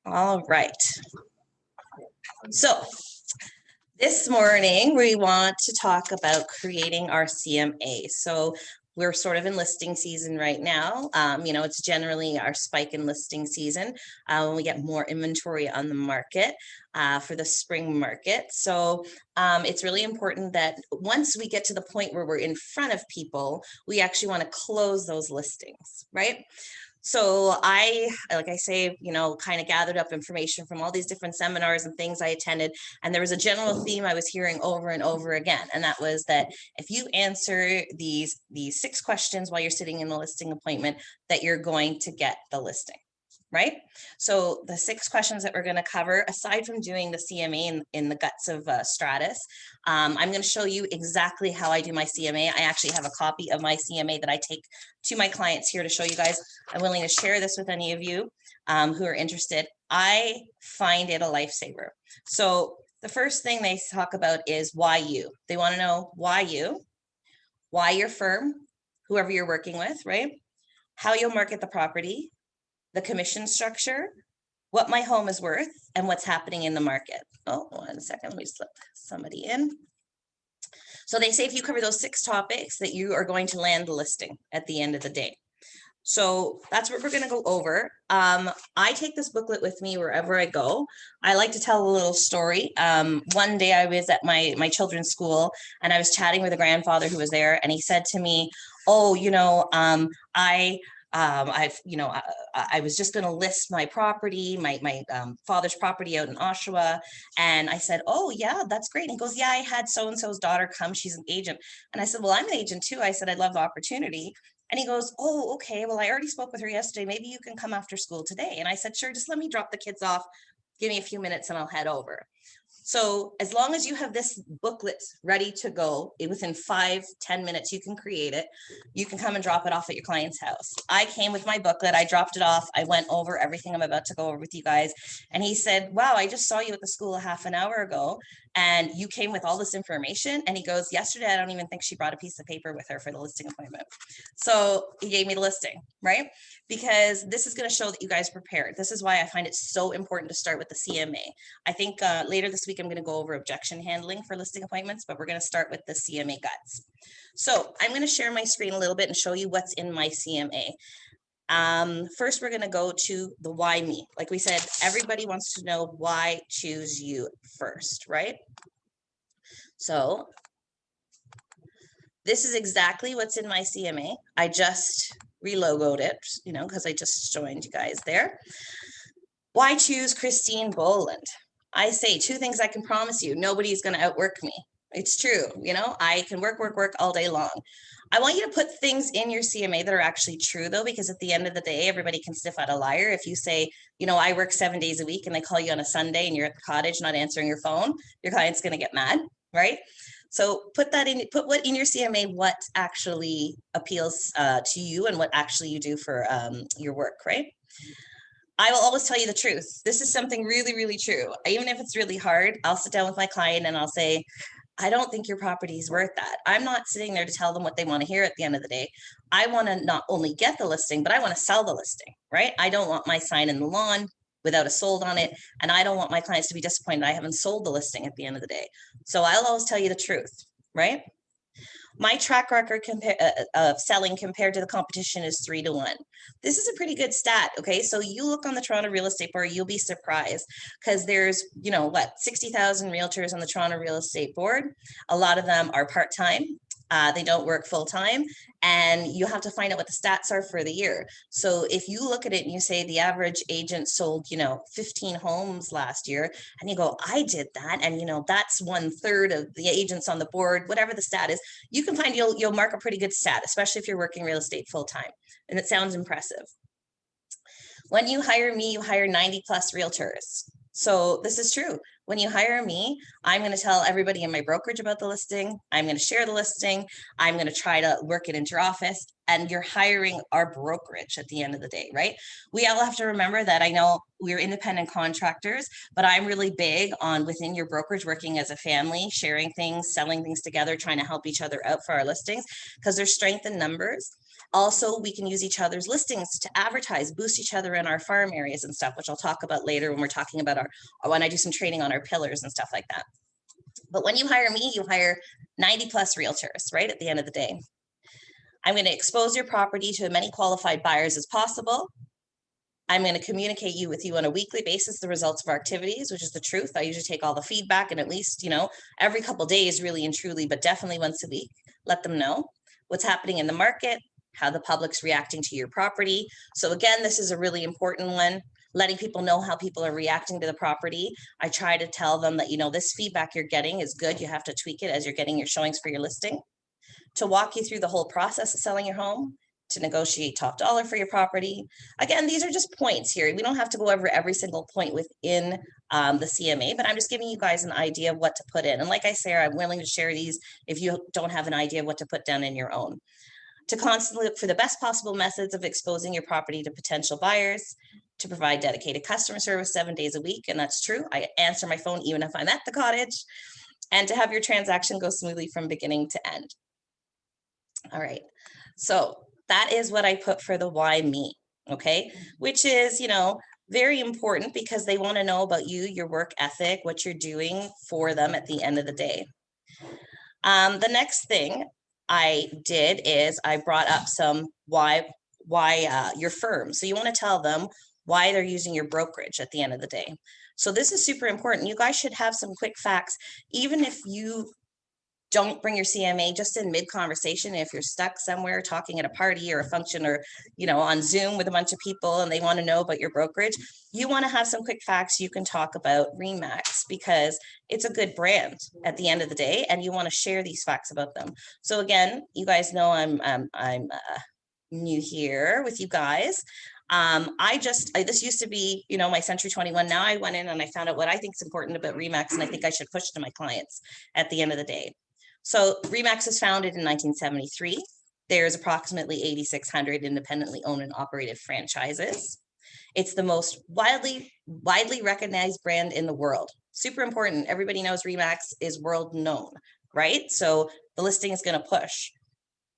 All right. So this morning we want to talk about creating our CMA. So we're sort of in listing season right now. It's generally our spike in listing season when we get more inventory on the market for the spring market. So it's really important that once we get to the point where we're in front of people, we actually want to close those listings, right? So like I say, kind of gathered up information from all these different seminars and things I attended. And there was a general theme I was hearing over and over again. And that was that if you answer these 6 questions while you're sitting in the listing appointment, that you're going to get the listing. Right? So the 6 questions that we're going to cover, aside from doing the CMA in the guts of Stratus, I'm going to show you exactly how I do my CMA. I actually have a copy of my CMA that I take to my clients here to show you guys. I'm willing to share this with any of you who are interested. I find it a lifesaver. So the first thing they talk about is why you. They want to know why you, why your firm, whoever you're working with, right? How you'll market the property, the commission structure, what my home is worth, and what's happening in the market. Oh, 1 second, let me slip somebody in. So they say if you cover those 6 topics that you are going to land the listing at the end of the day. So that's what we're going to go over. I take this booklet with me wherever I go. I like to tell a little story. One day I was at my children's school and I was chatting with a grandfather who was there, and he said to me, oh, I was just going to list my property, my father's property out in Oshawa. And I said, oh, yeah, that's great. And he goes, yeah, I had so-and-so's daughter come. She's an agent. And I said, well, I'm an agent too. I said, I'd love the opportunity. And he goes, oh, okay, well, I already spoke with her yesterday. Maybe you can come after school today. And I said, sure, just let me drop the kids off. Give me a few minutes and I'll head over. So as long as you have this booklet ready to go, within 5-10 minutes, you can create it. You can come and drop it off at your client's house. I came with my booklet. I dropped it off. I went over everything I'm about to go over with you guys. And he said, wow, I just saw you at the school a half an hour ago and you came with all this information. And he goes, yesterday, I don't even think she brought a piece of paper with her for the listing appointment. So he gave me the listing, right? Because this is going to show that you guys prepared. This is why I find it so important to start with the CMA. I think later this week, I'm going to go over objection handling for listing appointments, but we're going to start with the CMA guts. So I'm going to share my screen a little bit and show you what's in my CMA. First, we're going to go to the why me. Like we said, everybody wants to know why choose you first, right? So this is exactly what's in my CMA. I just relogoed it, because I just joined you guys there. Why choose Christine Boland? I say 2 things I can promise you. Nobody's going to outwork me. It's true. I can work all day long. I want you to put things in your CMA that are actually true, though, because at the end of the day, everybody can sniff out a liar. If you say, I work 7 days a week and they call you on a Sunday and you're at the cottage not answering your phone, your client's going to get mad, right? So put what in your CMA, what actually appeals to you and what actually you do for your work, right? I will always tell you the truth. This is something really, really true. Even if it's really hard, I'll sit down with my client and I'll say, I don't think your property is worth that. I'm not sitting there to tell them what they want to hear at the end of the day. I want to not only get the listing, but I want to sell the listing, right? I don't want my sign in the lawn without a sold on it. And I don't want my clients to be disappointed I haven't sold the listing at the end of the day. So I'll always tell you the truth, right? My track record of selling compared to the competition is 3 to 1. This is a pretty good stat. Okay. So you look on the Toronto Real Estate Board, you'll be surprised because there's, 60,000 realtors on the Toronto Real Estate Board. A lot of them are part-time. They don't work full-time, and you have to find out what the stats are for the year. So if you look at it and you say the average agent sold, 15 homes last year, and you go, I did that. And, that's 1/3 of the agents on the board, whatever the stat is, you can find you'll mark a pretty good stat, especially if you're working real estate full-time. And it sounds impressive. When you hire me, you hire 90+ realtors. So this is true. When you hire me, I'm going to tell everybody in my brokerage about the listing. I'm going to share the listing. I'm going to try to work it into your office, and you're hiring our brokerage at the end of the day, right? We all have to remember that. I know we're independent contractors, but I'm really big on within your brokerage working as a family, sharing things, selling things together, trying to help each other out for our listings because there's strength in numbers. Also, we can use each other's listings to advertise, boost each other in our farm areas and stuff, which I'll talk about later when we're talking about when I do some training on our pillars and stuff like that. But when you hire me, you hire 90 plus realtors, right? At the end of the day, I'm going to expose your property to as many qualified buyers as possible. I'm going to communicate with you on a weekly basis, the results of our activities, which is the truth. I usually take all the feedback and at least, every couple of days, really and truly, but definitely once a week, let them know what's happening in the market, how the public's reacting to your property. So again, this is a really important one, letting people know how people are reacting to the property. I try to tell them that, this feedback you're getting is good. You have to tweak it as you're getting your showings for your listing. To walk you through the whole process of selling your home, to negotiate top dollar for your property. Again, these are just points here. We don't have to go over every single point within the CMA, but I'm just giving you guys an idea of what to put in. And like I say, I'm willing to share these if you don't have an idea of what to put down in your own. To constantly look for the best possible methods of exposing your property to potential buyers, to provide dedicated customer service 7 days a week. And that's true. I answer my phone even if I'm at the cottage. And to have your transaction go smoothly from beginning to end. All right, so that is what I put for the why me, okay? Which is, very important because they want to know about you, your work ethic, what you're doing for them at the end of the day. The next thing I did is I brought up some why your firm. So you want to tell them why they're using your brokerage at the end of the day. So this is super important. You guys should have some quick facts, even if you don't bring your CMA, just in mid-conversation. If you're stuck somewhere talking at a party or a function or, on Zoom with a bunch of people and they want to know about your brokerage, you want to have some quick facts you can talk about RE/MAX because it's a good brand at the end of the day and you want to share these facts about them. So again, you guys know I'm new here with you guys. This used to be, my Century 21. Now I went in and I found out what I think is important about RE/MAX and I think I should push to my clients at the end of the day. So RE/MAX was founded in 1973. There's approximately 8,600 independently owned and operated franchises. It's the most widely recognized brand in the world. Super important. Everybody knows RE/MAX is world known, right? So the listing is going to push.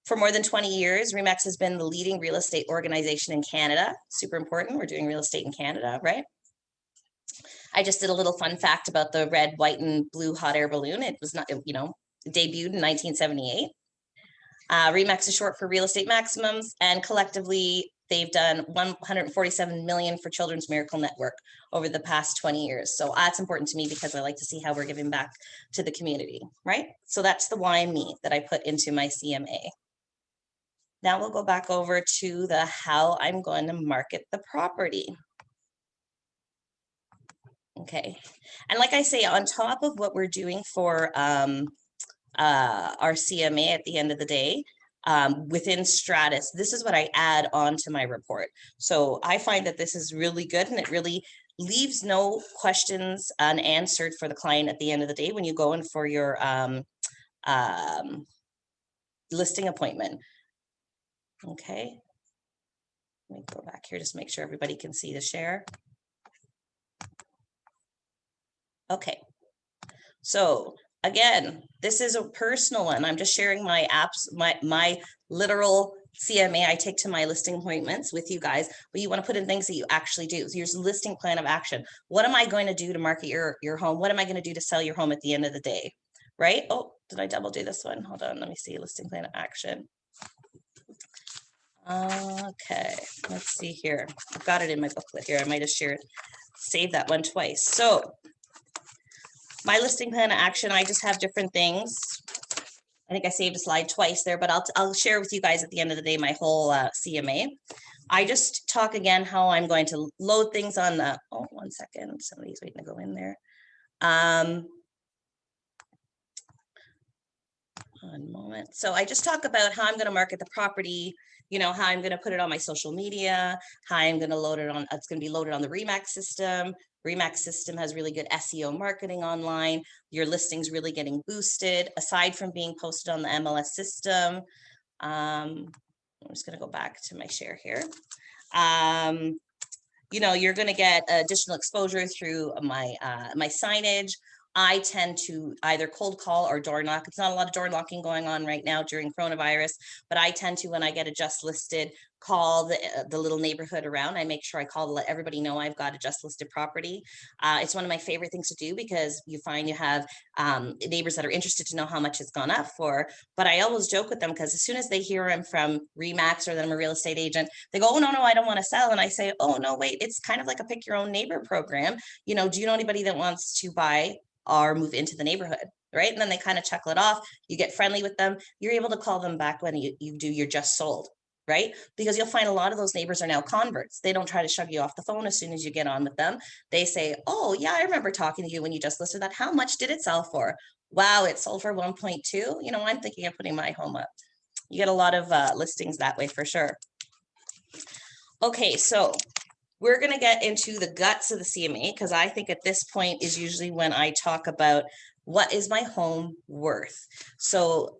For more than 20 years, RE/MAX has been the leading real estate organization in Canada. Super important. We're doing real estate in Canada, right? I just did a little fun fact about the red, white, and blue hot air balloon. It was not, debuted in 1978. RE/MAX is short for Real Estate Maximums, and collectively they've done 147 million for Children's Miracle Network over the past 20 years. So that's important to me because I like to see how we're giving back to the community, right? So that's the why me that I put into my CMA. Now we'll go back over to the how I'm going to market the property. Okay, and like I say, on top of what we're doing for our CMA at the end of the day, within Stratus, this is what I add on to my report. So I find that this is really good and it really leaves no questions unanswered for the client at the end of the day when you go in for your listing appointment. Okay, let me go back here, just make sure everybody can see the share. Okay, so again, this is a personal one. I'm just sharing my my literal CMA I take to my listing appointments with you guys, but you want to put in things that you actually do. So here's a listing plan of action. What am I going to do to market your home? What am I going to do to sell your home at the end of the day? Right? Oh, did I double do this one? Hold on, let me see. Listing plan of action. Okay, let's see here. I've got it in my booklet here. I might have saved that one twice. So my listing plan of action, I just have different things. I think I saved a slide twice there, but I'll share with you guys at the end of the day my whole CMA. I just talk again how I'm going to load things on the, oh, 1 second. Somebody's waiting to go in there. 1 moment. So I just talk about how I'm going to market the property, how I'm going to put it on my social media, how I'm going to load it on, it's going to be loaded on the RE/MAX system. RE/MAX system has really good SEO marketing online. Your listing's really getting boosted aside from being posted on the MLS system. I'm just going to go back to my share here. You're going to get additional exposure through my my signage. I tend to either cold call or door knock. It's not a lot of door knocking going on right now during coronavirus, but I tend to, when I get a just listed, call the little neighborhood around. I make sure I call to let everybody know I've got a just listed property. It's one of my favorite things to do because you find you have neighbors that are interested to know how much it's gone up for. But I always joke with them because as soon as they hear I'm from Remax or that I'm a real estate agent, they go, oh, no, I don't want to sell. And I say, oh, no, wait, it's kind of like a pick your own neighbor program. You know, do you know anybody that wants to buy or move into the neighborhood? Right. And then they kind of chuckle it off. You get friendly with them. You're able to call them back when you do your just sold. Right? Because you'll find a lot of those neighbors are now converts. They don't try to shove you off the phone as soon as you get on with them. They say, oh, yeah, I remember talking to you when you just listed that. How much did it sell for? Wow, it sold for 1.2. You know, I'm thinking of putting my home up. You get a lot of listings that way for sure. Okay, so we're going to get into the guts of the CMA because I think at this point is usually when I talk about what is my home worth. So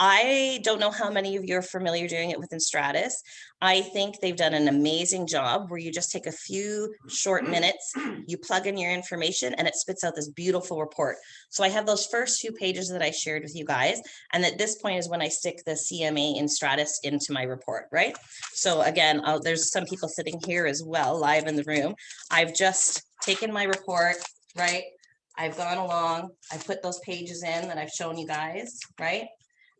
I don't know how many of you are familiar doing it within Stratus. I think they've done an amazing job where you just take a few short minutes, you plug in your information and it spits out this beautiful report. So I have those first few pages that I shared with you guys. And at this point is when I stick the CMA in Stratus into my report, right? So again, there's some people sitting here as well, live in the room. I've just taken my report, right? I've gone along, I put those pages in that I've shown you guys, right?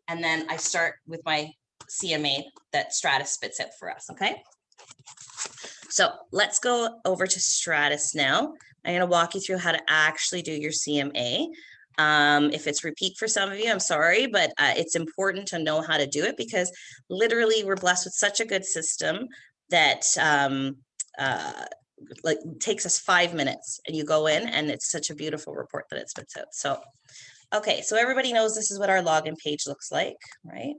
And then I start with my CMA that Stratus spits out for us, okay? So let's go over to Stratus now. I'm gonna walk you through how to actually do your CMA. If it's repeat for some of you, I'm sorry, but it's important to know how to do it because literally we're blessed with such a good system that like takes us 5 minutes and you go in and it's such a beautiful report that it spits out. So okay, so everybody knows this is what our login page looks like, right?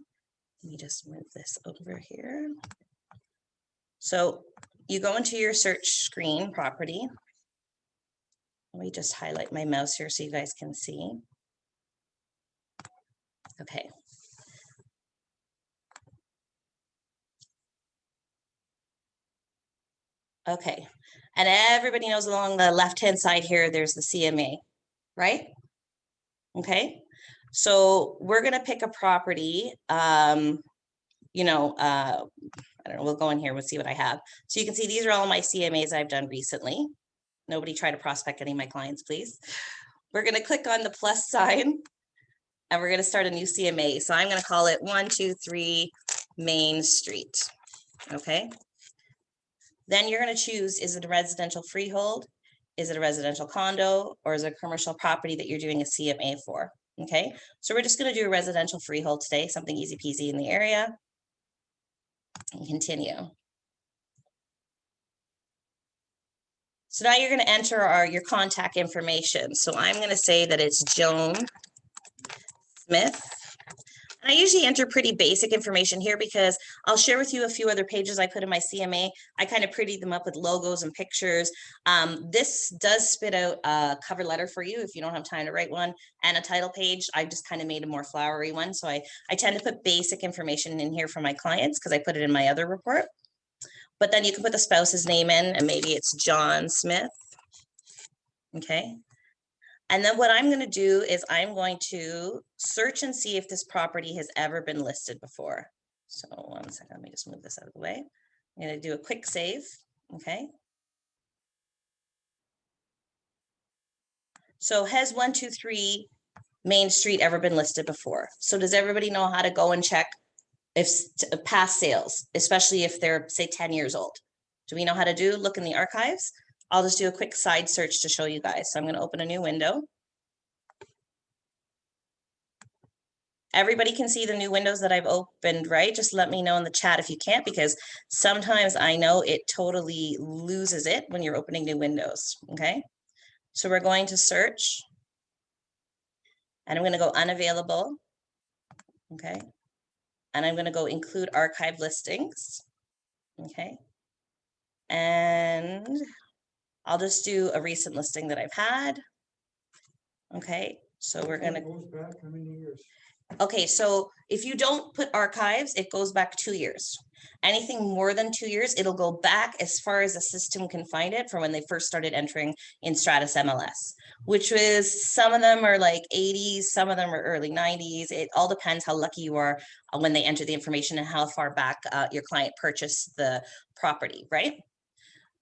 Let me just move this over here. So you go into your search screen, property. Let me just highlight my mouse here so you guys can see. Okay. Okay, and everybody knows along the left-hand side here, there's the CMA, right? Okay, so we're gonna pick a property, you know, I don't know, we'll go in here, we'll see what I have. So you can see these are all my CMAs I've done recently. Nobody try to prospect any of my clients, please. We're gonna click on the plus sign and we're gonna start a new CMA. So I'm gonna call it 123 Main Street, okay? Then you're gonna choose, is it a residential freehold? Is it a residential condo? Or is it a commercial property that you're doing a CMA for? Okay, so we're just gonna do a residential freehold today, something easy peasy in the area. And continue. So now you're gonna enter your contact information. So I'm gonna say that it's Joan Smith. And I usually enter pretty basic information here because I'll share with you a few other pages I put in my CMA. I kind of pretty them up with logos and pictures. This does spit out a cover letter for you if you don't have time to write one, and a title page. I just kind of made a more flowery one. So I tend to put basic information in here for my clients because I put it in my other report. But then you can put the spouse's name in and maybe it's John Smith. Okay. And then what I'm going to do is I'm going to search and see if this property has ever been listed before. So 1 second, let me just move this out of the way. I'm going to do a quick save. Okay. So has 123 Main Street ever been listed before? So does everybody know how to go and check if past sales, especially if they're say 10 years old? Do we know how to look in the archives? I'll just do a quick side search to show you guys. So I'm going to open a new window. Everybody can see the new windows that I've opened, right? Just let me know in the chat if you can't, because sometimes I know it totally loses it when you're opening new windows, okay? So we're going to search and I'm going to go unavailable, okay? And I'm going to go include archive listings, okay? And I'll just do a recent listing that I've had. Okay, so we're gonna. Goes back how many years? Okay, so if you don't put archives, it goes back 2 years. Anything more than 2 years, it'll go back as far as the system can find it from when they first started entering in Stratus MLS, which was, some of them are like 80s, some of them are early 90s. It all depends how lucky you are when they enter the information and how far back your client purchased the property, right?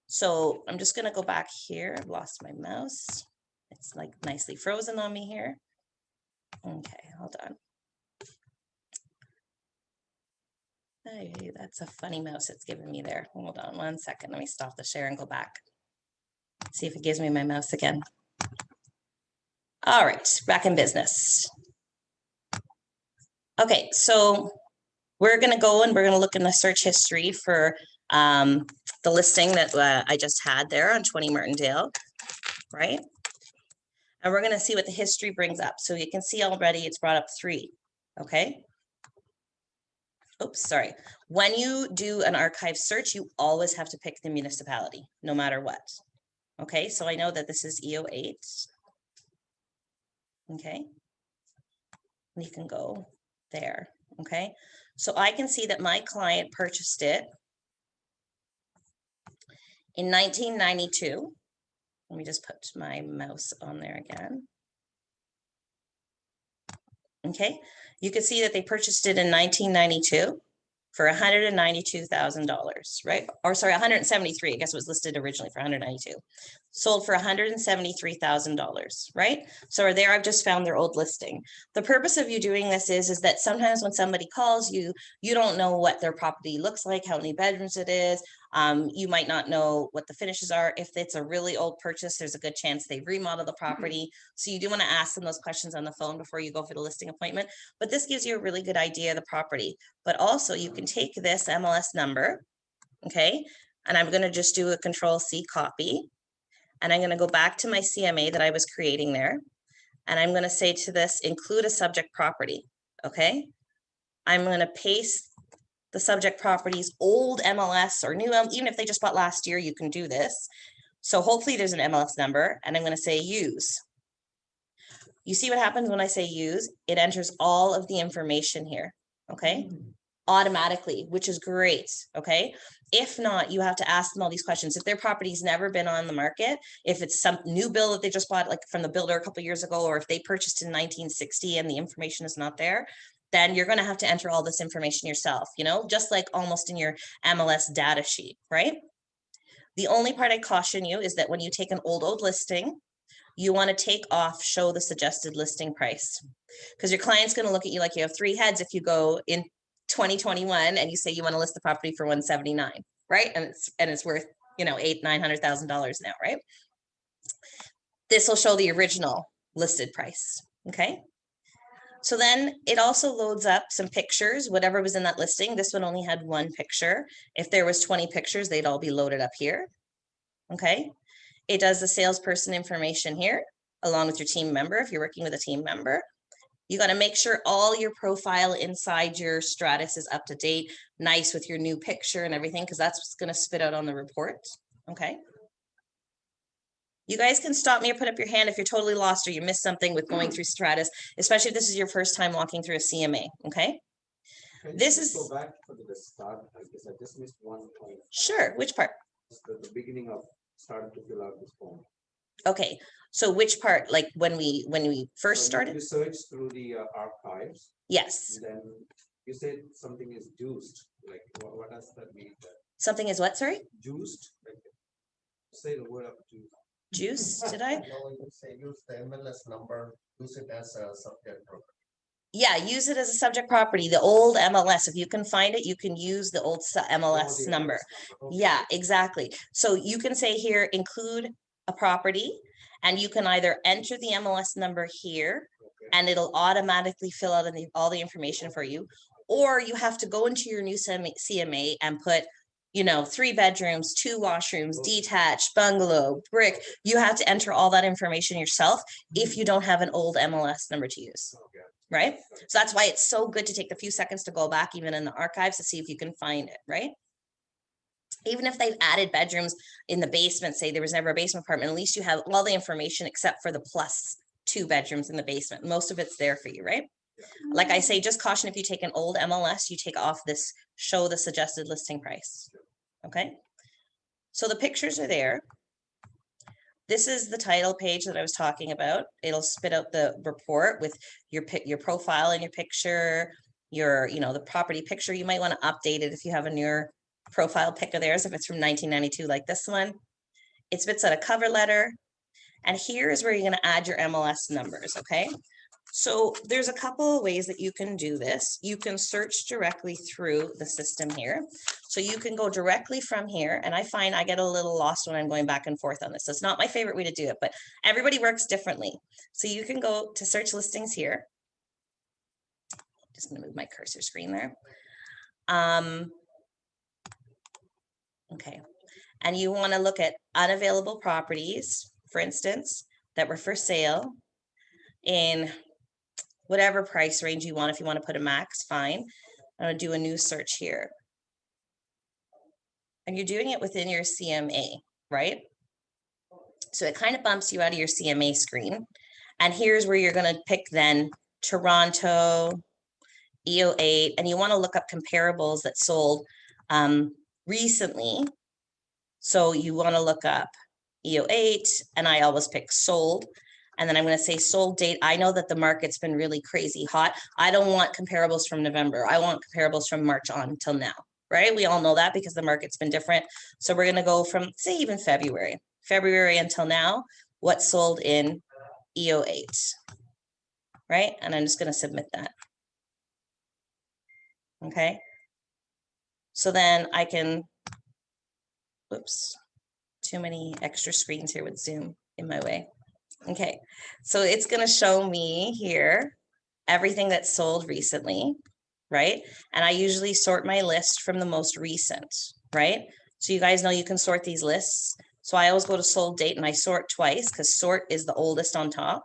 So I'm just gonna go back here. I've lost my mouse. It's like nicely frozen on me here. Okay, hold on. Hey, that's a funny mouse it's giving me there. Hold on 1 second. Let me stop the share and go back. See if it gives me my mouse again. All right, back in business. Okay, so we're gonna go and we're gonna look in the search history for the listing that I just had there on 20 Martindale, right? And we're gonna see what the history brings up. So you can see already it's brought up 3, okay? Oops, sorry. When you do an archive search, you always have to pick the municipality, no matter what. Okay, so I know that this is EO8. Okay, and you can go there. Okay, so I can see that my client purchased it in 1992. Let me just put my mouse on there again. Okay, you can see that they purchased it in 1992 for $192,000, right? Or sorry, 173. I guess it was listed originally for 192. Sold for $173,000, right? So there I've just found their old listing. The purpose of you doing this is that sometimes when somebody calls you, you don't know what their property looks like, how many bedrooms it is. You might not know what the finishes are. If it's a really old purchase, there's a good chance they remodel the property. So you do want to ask them those questions on the phone before you go for the listing appointment. But this gives you a really good idea of the property. But also you can take this MLS number, okay? And I'm going to just do a Control-C copy. And I'm going to go back to my CMA that I was creating there. And I'm going to say to this, include a subject property, okay? I'm going to paste the subject property's old MLS or new, even if they just bought last year, you can do this. So hopefully there's an MLS number, and I'm going to say use. You see what happens when I say use? It enters all of the information here, okay? Automatically, which is great, okay? If not, you have to ask them all these questions. If their property's never been on the market, if it's some new build that they just bought like from the builder a couple of years ago, or if they purchased in 1960 and the information is not there, then you're going to have to enter all this information yourself, you know, just like almost in your MLS data sheet, right? The only part I caution you is that when you take an old listing, you want to take off show the suggested listing price, because your client's going to look at you like you have 3 heads if you go in 2021 and you say you want to list the property for 179, right? And it's worth, you know, $800,000-900,000 now, right? This will show the original listed price, okay? So then it also loads up some pictures, whatever was in that listing. This one only had 1 picture. If there was 20 pictures, they'd all be loaded up here, okay? It does the salesperson information here, along with your team member, if you're working with a team member. You got to make sure all your profile inside your Stratus is up to date, nice with your new picture and everything, because that's what's going to spit out on the report, okay? You guys can stop me or put up your hand if you're totally lost or you missed something with going through Stratus, especially if this is your first time walking through a CMA, okay? This is go back to the start. I guess I just missed one point. Sure, which part? The beginning of starting to fill out this form. Okay, so which part, like when we first started? You search through the archives. Yes. Then you said something is juiced. Like what does that mean? Something is what, sorry? Juiced. Like, say the word of juice. Juice, did I? No, you say use the MLS number, use it as a subject property. Yeah, use it as a subject property, the old MLS. If you can find it, you can use the old MLS number. Okay. Yeah, exactly. So you can say here, include a property, and you can either enter the MLS number here, and it'll automatically fill out all the information for you, or you have to go into your new CMA and put, you know, 3 bedrooms, 2 washrooms, detached, bungalow, brick. You have to enter all that information yourself if you don't have an old MLS number to use. Right? So that's why it's so good to take a few seconds to go back even in the archives to see if you can find it, right? Even if they've added bedrooms in the basement, say there was never a basement apartment, at least you have all the information except for the +2 bedrooms in the basement. Most of it's there for you, right? Like I say, just caution, if you take an old MLS, you take off this show the suggested listing price. Okay. So the pictures are there. This is the title page that I was talking about. It'll spit out the report with your profile and your picture, the property picture. You might want to update it if you have a newer profile pic of theirs, if it's from 1992 like this one. It spits out a cover letter. And here is where you're going to add your MLS numbers, okay? So there's a couple of ways that you can do this. You can search directly through the system here. So you can go directly from here, and I find I get a little lost when I'm going back and forth on this. So it's not my favorite way to do it, but everybody works differently. So you can go to search listings here. Just gonna move my cursor screen there. Okay, and you wanna look at unavailable properties, for instance, that were for sale in whatever price range you want. If you want to put a max, fine. I'm going to do a new search here. And you're doing it within your CMA, right? So it kind of bumps you out of your CMA screen. And here's where you're going to pick then Toronto, EO8, and you want to look up comparables that sold recently. So you want to look up EO8, and I always pick sold. And then I'm going to say sold date. I know that the market's been really crazy hot. I don't want comparables from November. I want comparables from March on till now, right? We all know that because the market's been different. So we're going to go from, say, even February until now, what sold in EO8, right? And I'm just going to submit that. Okay. So then I can, oops, too many extra screens here with Zoom in my way. Okay, so it's going to show me here everything that's sold recently, right? And I usually sort my list from the most recent, right? So you guys know you can sort these lists. So I always go to sold date and I sort twice because sort is the oldest on top,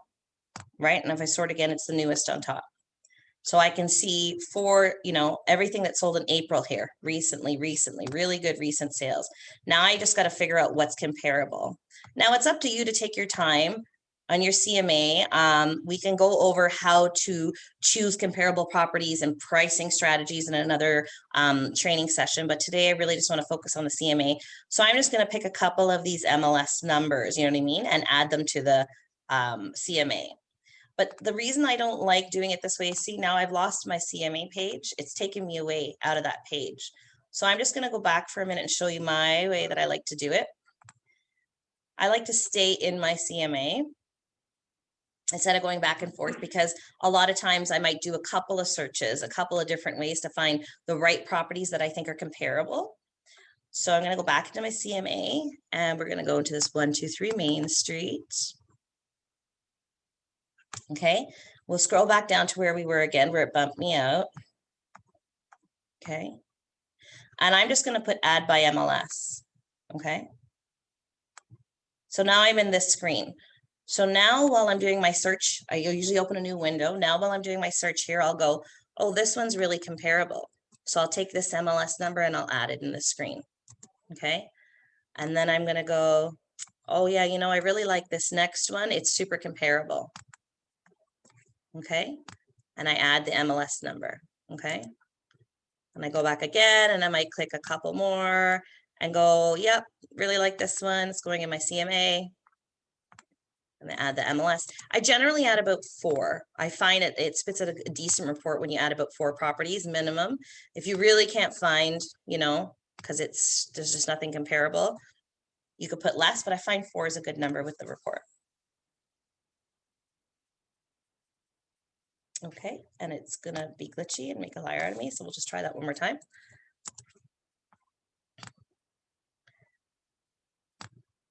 right? And if I sort again, it's the newest on top. So I can see for, everything that sold in April here, recently, really good recent sales. Now I just got to figure out what's comparable. Now it's up to you to take your time on your CMA. We can go over how to choose comparable properties and pricing strategies in another training session. But today I really just want to focus on the CMA. So I'm just going to pick a couple of these MLS numbers, you know what I mean? And add them to the CMA. But the reason I don't like doing it this way, see, now I've lost my CMA page. It's taken me away out of that page. So I'm just going to go back for a minute and show you my way that I like to do it. I like to stay in my CMA instead of going back and forth, because a lot of times I might do a couple of searches, a couple of different ways to find the right properties that I think are comparable. So I'm going to go back into my CMA and we're going to go into this 123 Main Street. Okay, we'll scroll back down to where we were again, where it bumped me out. Okay, and I'm just going to put add by MLS. Okay, so now I'm in this screen. So now while I'm doing my search, I usually open a new window. Now while I'm doing my search here, I'll go, oh, this one's really comparable. So I'll take this MLS number and I'll add it in the screen. Okay, and then I'm going to go, oh yeah, I really like this next one. It's super comparable. Okay, and I add the MLS number. Okay, and I go back again and I might click a couple more and go, yep, really like this one. It's going in my CMA. And I add the MLS. I generally add about 4. I find it spits out a decent report when you add about 4 properties minimum. If you really can't find, because there's just nothing comparable, you could put less, but I find 4 is a good number with the report. Okay, and it's gonna be glitchy and make a liar out of me, so we'll just try that one more time.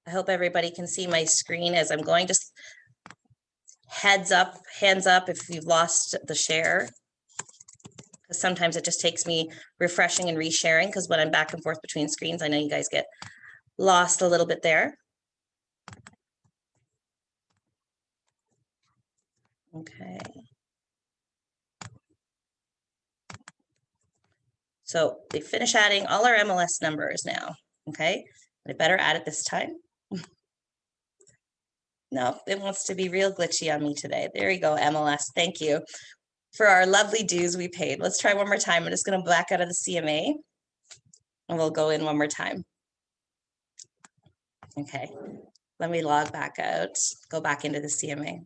I hope everybody can see my screen as I'm going. Just hands up if you've lost the share. Because sometimes it just takes me refreshing and resharing, because when I'm back and forth between screens, I know you guys get lost a little bit there. Okay. So we finish adding all our MLS numbers now. Okay, I better add it this time. No, it wants to be real glitchy on me today. There you go, MLS. Thank you. for our lovely dues we paid. Let's try one more time. I'm just going to back out of the CMA and we'll go in one more time. Okay, let me log back out, go back into the CMA.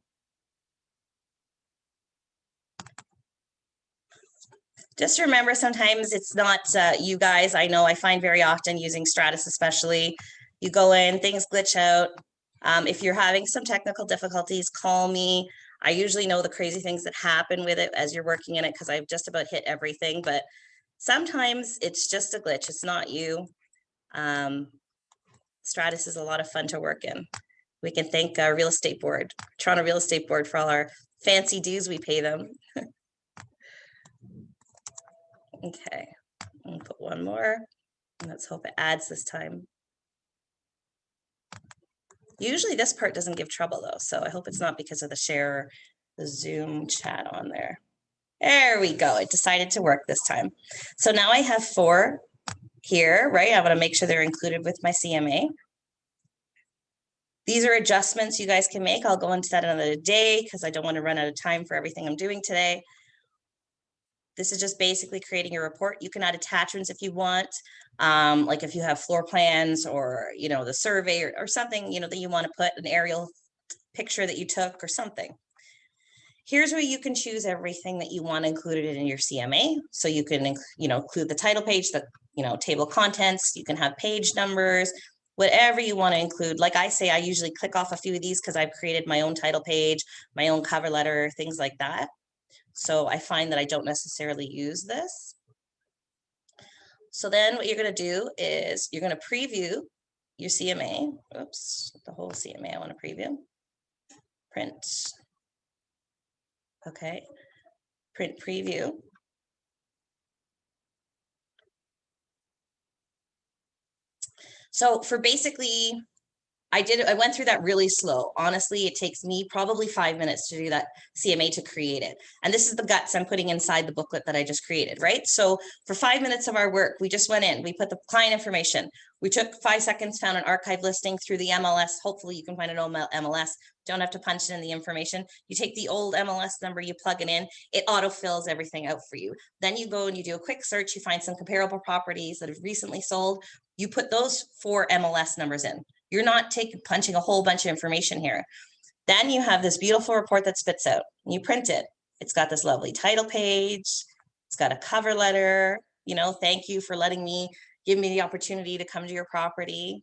Just remember, sometimes it's not you guys. I know I find very often using Stratus especially, you go in, things glitch out. If you're having some technical difficulties, call me. I usually know the crazy things that happen with it as you're working in it because I've just about hit everything, but sometimes it's just a glitch. It's not you. Stratus is a lot of fun to work in. We can thank our real estate board, Toronto Real Estate Board, for all our fancy dues we pay them. Okay, I'll put one more. Let's hope it adds this time. Usually this part doesn't give trouble though, so I hope it's not because of the share, the Zoom chat on there. There we go. It decided to work this time. So now I have 4 here, right? I want to make sure they're included with my CMA. These are adjustments you guys can make. I'll go into that another day because I don't want to run out of time for everything I'm doing today. This is just basically creating a report. You can add attachments if you want, like if you have floor plans or, you know, the survey or something, you know, that you want to put an aerial picture that you took or something. Here's where you can choose everything that you want included in your CMA. So you can, you know, include the title page, the, you know, table of contents. You can have page numbers, whatever you want to include. Like I say, I usually click off a few of these because I've created my own title page, my own cover letter, things like that. So I find that I don't necessarily use this. So then what you're going to do is you're going to preview your CMA. Oops, the whole CMA I want to preview. Print. Okay, print preview. So for basically, I went through that really slow. Honestly, it takes me probably 5 minutes to do that CMA to create it. And this is the guts I'm putting inside the booklet that I just created, right? So for 5 minutes of our work, we just went in, we put the client information. We took 5 seconds, found an archive listing through the MLS. Hopefully you can find an old MLS. Don't have to punch in the information. You take the old MLS number, you plug it in, it autofills everything out for you. Then you go and you do a quick search, you find some comparable properties that have recently sold. You put those 4 MLS numbers in. You're not punching a whole bunch of information here. Then you have this beautiful report that spits out. You print it. It's got this lovely title page. It's got a cover letter. You know, thank you for give me the opportunity to come to your property.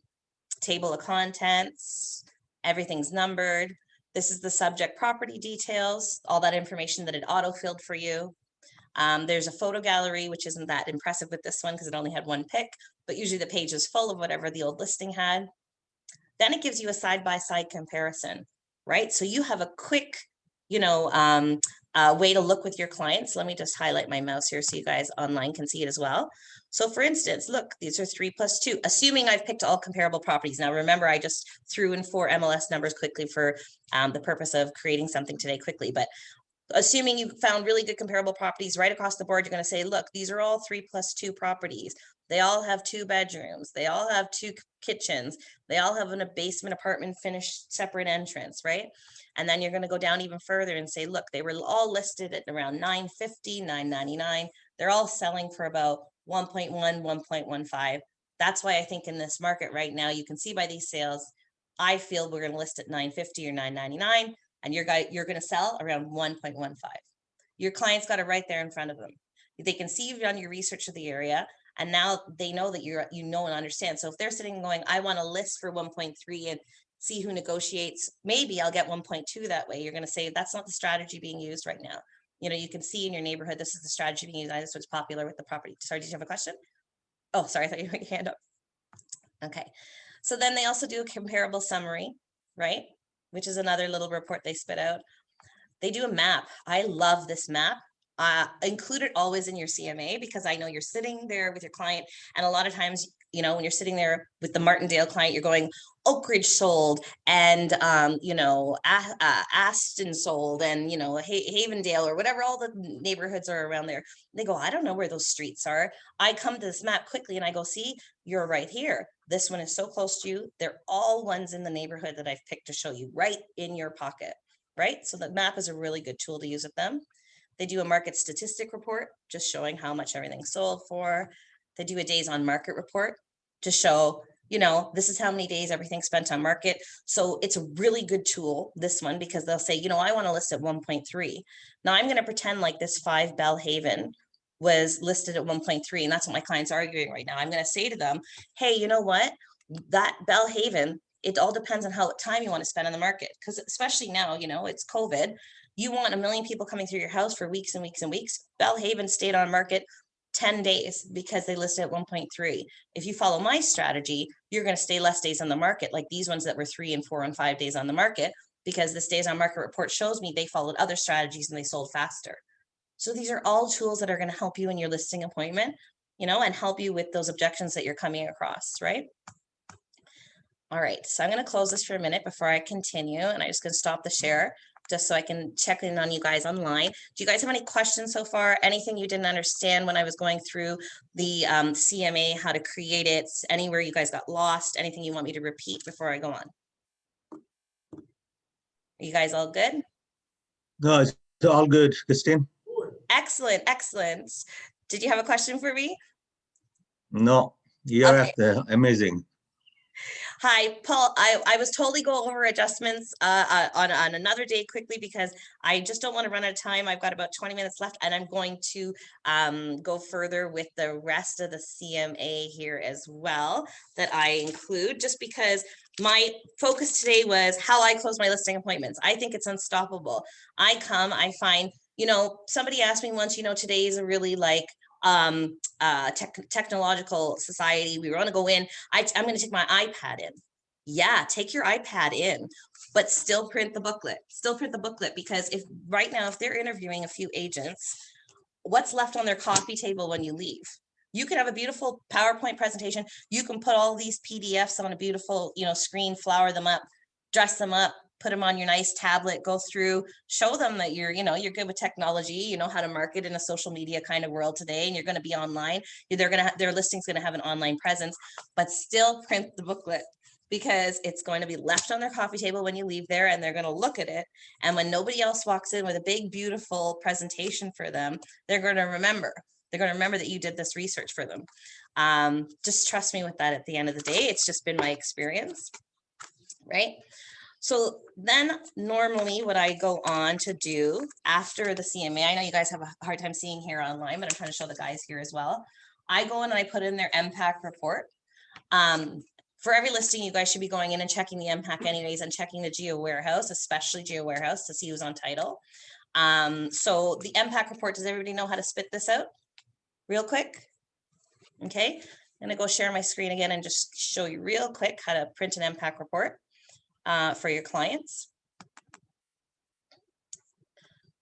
Table of contents. Everything's numbered. This is the subject property details, all that information that it auto-filled for you. There's a photo gallery, which isn't that impressive with this one because it only had 1 pic, but usually the page is full of whatever the old listing had. Then it gives you a side-by-side comparison, right? So you have a quick, you know, way to look with your clients. Let me just highlight my mouse here so you guys online can see it as well. So for instance, look, these are 3 + 2, assuming I've picked all comparable properties. Now, remember, I just threw in 4 MLS numbers quickly for the purpose of creating something today quickly, but assuming you found really good comparable properties right across the board, you're going to say, look, these are all 3 + 2 properties. They all have 2 bedrooms. They all have 2 kitchens. They all have a basement apartment finished separate entrance, right? And then you're going to go down even further and say, look, they were all listed at around $950, $999. They're all selling for about 1.1, 1.15. That's why I think in this market right now, you can see by these sales, I feel we're going to list at $950 or $999. And you're going to sell around 1.15. Your client's got it right there in front of them. They can see you've done your research of the area, and now they know that you know and understand. So if they're sitting going, I want to list for 1.3 and see who negotiates, maybe I'll get 1.2 that way. You're going to say that's not the strategy being used right now. You know, you can see in your neighborhood, this is the strategy being used. This was popular with the property. Sorry, did you have a question? Oh, sorry, I thought you had your hand up. Okay. So then they also do a comparable summary, right? Which is another little report they spit out. They do a map. I love this map. Include it always in your CMA because I know you're sitting there with your client, and a lot of times, you know, when you're sitting there with the Martindale client, you're going, Oak Ridge sold, and you know, Aston sold, and you know, Havendale or whatever all the neighborhoods are around there. They go, I don't know where those streets are. I come to this map quickly and I go, see, you're right here. This one is so close to you. They're all ones in the neighborhood that I've picked to show you right in your pocket, right? So the map is a really good tool to use with them. They do a market statistic report, just showing how much everything sold for. They do a days on market report to show, you know, this is how many days everything spent on market. So it's a really good tool, this one, because they'll say, you know, I want to list at 1.3. Now I'm going to pretend like this 5 Belhaven was listed at 1.3, and that's what my client's arguing right now. I'm going to say to them, hey, you know what, that Belhaven, it all depends on how time you want to spend on the market, because especially now, you know, it's COVID. You want 1 million people coming through your house for weeks and weeks and weeks. Belhaven stayed on market 10 days because they listed at 1.3. If you follow my strategy, you're going to stay less days on the market, like these ones that were 3 and 4 and 5 days on the market, because this days on market report shows me they followed other strategies and they sold faster. So these are all tools that are going to help you in your listing appointment, you know, and help you with those objections that you're coming across, right? All right, so I'm going to close this for a minute before I continue, and I'm just going to stop the share just so I can check in on you guys online. Do you guys have any questions so far? Anything you didn't understand when I was going through the CMA, how to create it, anywhere you guys got lost, anything you want me to repeat before I go on? Are you guys all good? No, it's all good, Christine. Excellent, excellent. Did you have a question for me? No, you're Okay. amazing. Hi, Paul. I was totally go over adjustments on another day quickly because I just don't want to run out of time. I've got about 20 minutes left, and I'm going to go further with the rest of the CMA here as well that I include, just because my focus today was how I close my listing appointments. I think it's unstoppable. I find, you know, somebody asked me once, you know, today is a really like technological society. We want to go in. I'm going to take my iPad in. Yeah, take your iPad in, but still print the booklet. Still print the booklet, because if right now, if they're interviewing a few agents, what's left on their coffee table when you leave? You can have a beautiful PowerPoint presentation. You can put all these PDFs on a beautiful, you know, screen, flower them up, dress them up, put them on your nice tablet, go through, show them that you're, you know, you're good with technology, you know how to market in a social media kind of world today, and you're going to be online. Their listing's going to have an online presence, but still print the booklet, because it's going to be left on their coffee table when you leave there, and they're going to look at it. And when nobody else walks in with a big, beautiful presentation for them, they're going to remember. They're going to remember that you did this research for them. Just trust me with that. At the end of the day, it's just been my experience, right? So then normally what I go on to do after the CMA, I know you guys have a hard time seeing here online, but I'm trying to show the guys here as well. I go in and I put in their MPAC report. For every listing, you guys should be going in and checking the MPAC anyways, and checking the Geo Warehouse, especially Geo Warehouse, to see who's on title. So the MPAC report, does everybody know how to spit this out real quick? Okay, I'm gonna go share my screen again and just show you real quick how to print an MPAC report for your clients.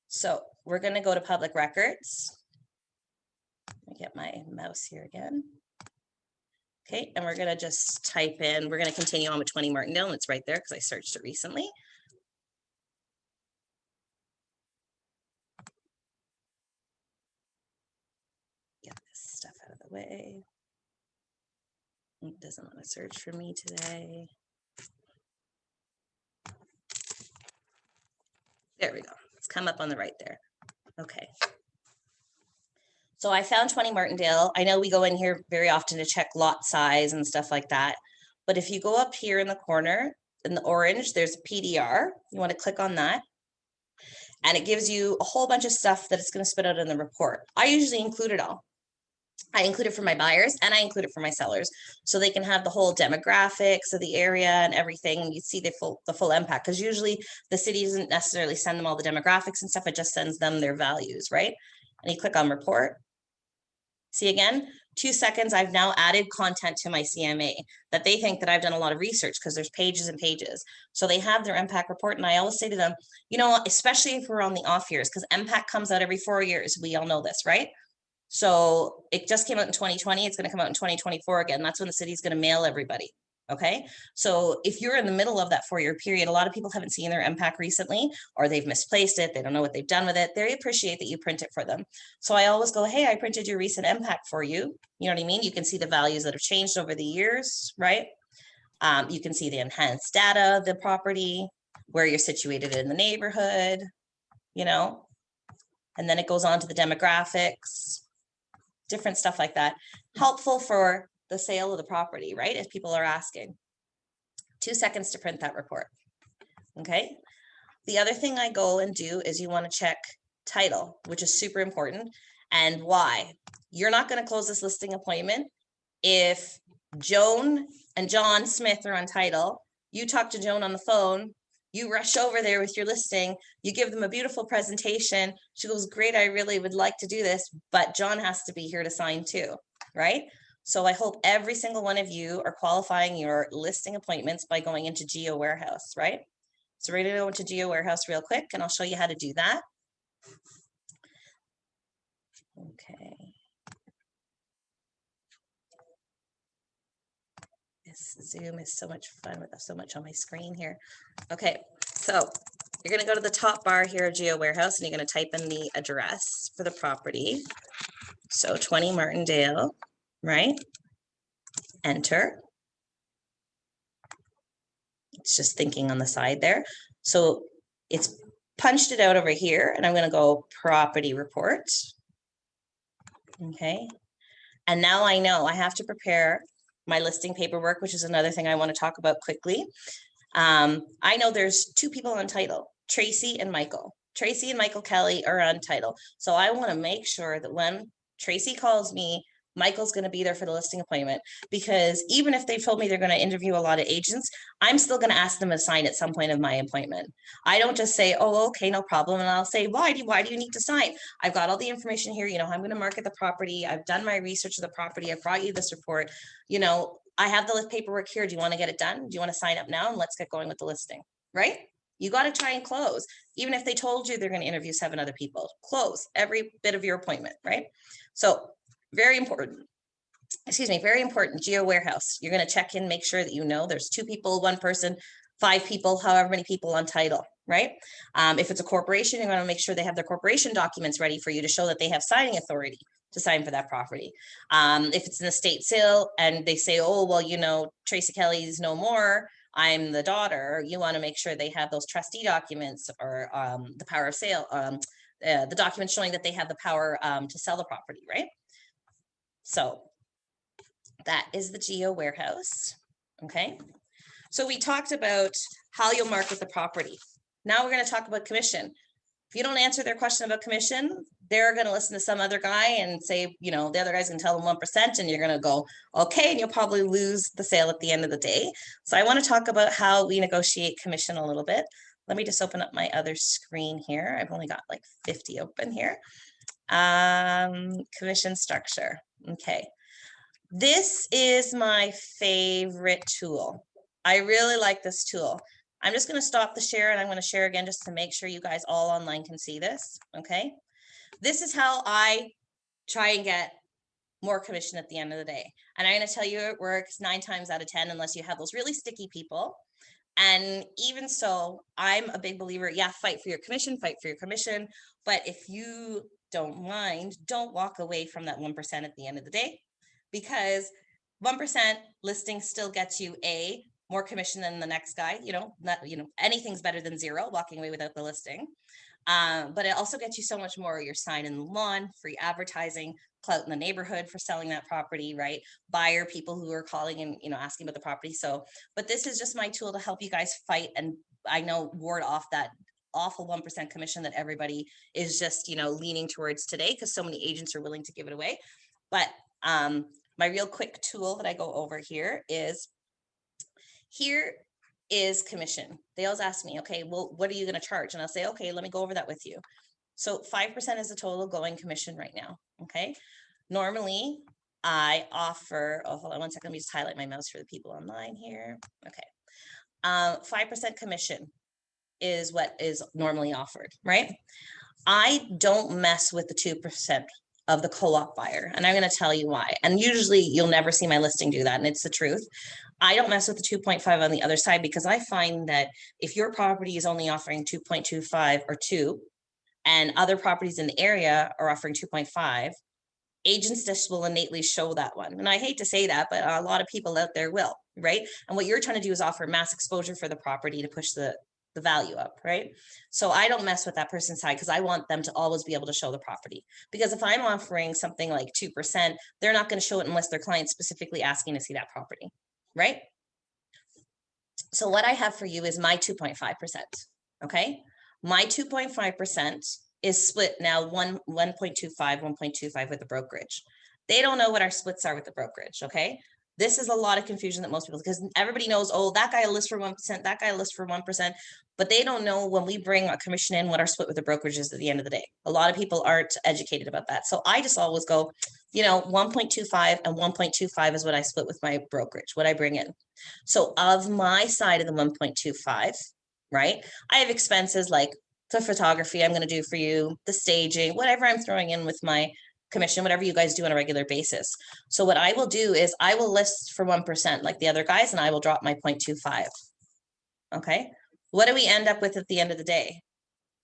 So we're going to go to public records. Let me get my mouse here again. Okay, and we're going to just type in, we're going to continue on with 20 Martindale, and it's right there because I searched it recently. Get this stuff out of the way. It doesn't want to search for me today. There we go. It's come up on the right there. Okay. So I found 20 Martindale. I know we go in here very often to check lot size and stuff like that. But if you go up here in the corner, in the orange, there's a PDR. You want to click on that. And it gives you a whole bunch of stuff that it's going to spit out in the report. I usually include it all. I include it for my buyers and I include it for my sellers, so they can have the whole demographics of the area and everything. And you see the full impact, because usually the city doesn't necessarily send them all the demographics and stuff. It just sends them their values, right? And you click on report. See again, 2 seconds, I've now added content to my CMA that they think that I've done a lot of research, because there's pages and pages. So they have their MPAC report, and I always say to them, you know, especially if we're on the off years, because MPAC comes out every 4 years. We all know this, right? So it just came out in 2020. It's going to come out in 2024 again. That's when the city's going to mail everybody. Okay. So if you're in the middle of that 4-year period, a lot of people haven't seen their MPAC recently, or they've misplaced it. They don't know what they've done with it. They appreciate that you print it for them. So I always go, hey, I printed your recent MPAC for you. You know what I mean? You can see the values that have changed over the years, right? You can see the enhanced data of the property, where you're situated in the neighborhood, you know. And then it goes on to the demographics, different stuff like that. Helpful for the sale of the property, right? If people are asking. 2 seconds to print that report. Okay. The other thing I go and do is you want to check title, which is super important. And why? You're not going to close this listing appointment if Joan and John Smith are on title. You talk to Joan on the phone, you rush over there with your listing, you give them a beautiful presentation. She goes, great, I really would like to do this, but John has to be here to sign too, right? So I hope every single one of you are qualifying your listing appointments by going into Geo Warehouse, right? So we're going to go into Geo Warehouse real quick, and I'll show you how to do that. Okay. This Zoom is so much fun with so much on my screen here. Okay, so you're going to go to the top bar here of Geo Warehouse, and you're going to type in the address for the property. So 20 Martindale, right? Enter. It's just thinking on the side there. So it's punched it out over here, and I'm going to go property report. Okay. And now I know I have to prepare my listing paperwork, which is another thing I want to talk about quickly. I know there's 2 people on title, Tracy and Michael. Tracy and Michael Kelly are on title. So I want to make sure that when Tracy calls me, Michael's going to be there for the listing appointment, because even if they've told me they're going to interview a lot of agents, I'm still going to ask them to sign at some point of my appointment. I don't just say, oh, okay, no problem. And I'll say, why do you need to sign? I've got all the information here. You know, I'm going to market the property. I've done my research of the property. I've brought you this report. You know, I have the paperwork here. Do you want to get it done? Do you want to sign up now? And let's get going with the listing, right? You got to try and close. Even if they told you they're going to interview 7 other people, close every bit of your appointment, right? So very important. Excuse me, very important. Geo Warehouse. You're going to check in, make sure that you know there's 2 people, 1 person, 5 people, however many people on title, right? If it's a corporation, you're going to make sure they have their corporation documents ready for you to show that they have signing authority to sign for that property. If it's an estate sale and they say, oh, well, you know, Tracy Kelly's no more, I'm the daughter, you want to make sure they have those trustee documents or the power of sale, the documents showing that they have the power to sell the property, right? So that is the Geo Warehouse. Okay. So we talked about how you'll market the property. Now we're going to talk about commission. If you don't answer their question about commission, they're going to listen to some other guy and say, you know, the other guy's going to tell them 1%, and you're going to go, okay, and you'll probably lose the sale at the end of the day. So I want to talk about how we negotiate commission a little bit. Let me just open up my other screen here. I've only got like 50 open here. Commission structure. Okay. This is my favorite tool. I really like this tool. I'm just going to stop the share, and I'm going to share again just to make sure you guys all online can see this. Okay. This is how I try and get more commission at the end of the day. And I'm going to tell you it works 9 times out of 10, unless you have those really sticky people. And even so, I'm a big believer, yeah, fight for your commission, fight for your commission. But if you don't mind, don't walk away from that 1% at the end of the day, because 1% listing still gets you more commission than the next guy. You know, anything's better than 0, walking away without the listing. But it also gets you so much more. Your sign in the lawn, free advertising, clout in the neighborhood for selling that property, right? Buyer people who are calling and, you know, asking about the property. So, but this is just my tool to help you guys fight, and I know ward off that awful 1% commission that everybody is just, you know, leaning towards today, because so many agents are willing to give it away. But my real quick tool that I go over here is commission. They always ask me, okay, well, what are you going to charge? And I'll say, okay, let me go over that with you. So 5% is the total going commission right now. Okay. Normally I offer, oh, hold on 1 second. Let me just highlight my mouse for the people online here. Okay. 5% commission is what is normally offered, right? I don't mess with the 2% of the co-op buyer. And I'm going to tell you why. And usually you'll never see my listing do that. And it's the truth. I don't mess with the 2.5 on the other side, because I find that if your property is only offering 2.25 or 2, and other properties in the area are offering 2.5, agents just will innately show that one. And I hate to say that, but a lot of people out there will, right? And what you're trying to do is offer mass exposure for the property to push the the value up, right? So I don't mess with that person's side because I want them to always be able to show the property. Because if I'm offering something like 2%, they're not going to show it unless their client's specifically asking to see that property, right? So what I have for you is my 2.5%, okay? My 2.5% is split now 1.25, 1.25 with the brokerage. They don't know what our splits are with the brokerage, okay? This is a lot of confusion that most people, because everybody knows, oh, that guy will list for 1%, that guy will list for 1%, but they don't know when we bring a commission in, what our split with the brokerage is at the end of the day. A lot of people aren't educated about that. So I just always go, 1.25 and 1.25 is what I split with my brokerage, what I bring in. So of my side of the 1.25, right, I have expenses like the photography I'm going to do for you, the staging, whatever I'm throwing in with my commission, whatever you guys do on a regular basis. So what I will do is I will list for 1% like the other guys, and I will drop my 0.25. Okay. What do we end up with at the end of the day?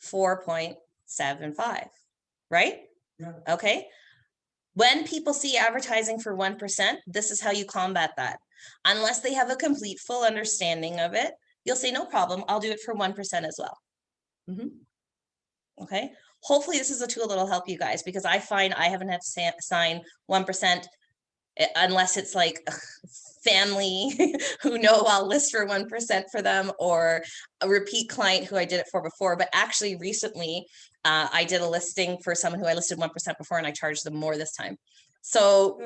4.75, right? Yeah. Okay. When people see advertising for 1%, this is how you combat that. Unless they have a complete full understanding of it, you'll say, no problem, I'll do it for 1% as well. Okay. Hopefully this is a tool that'll help you guys, because I find I haven't had to sign 1% unless it's like family who know I'll list for 1% for them, or a repeat client who I did it for before. But actually recently I did a listing for someone who I listed 1% before, and I charged them more this time. So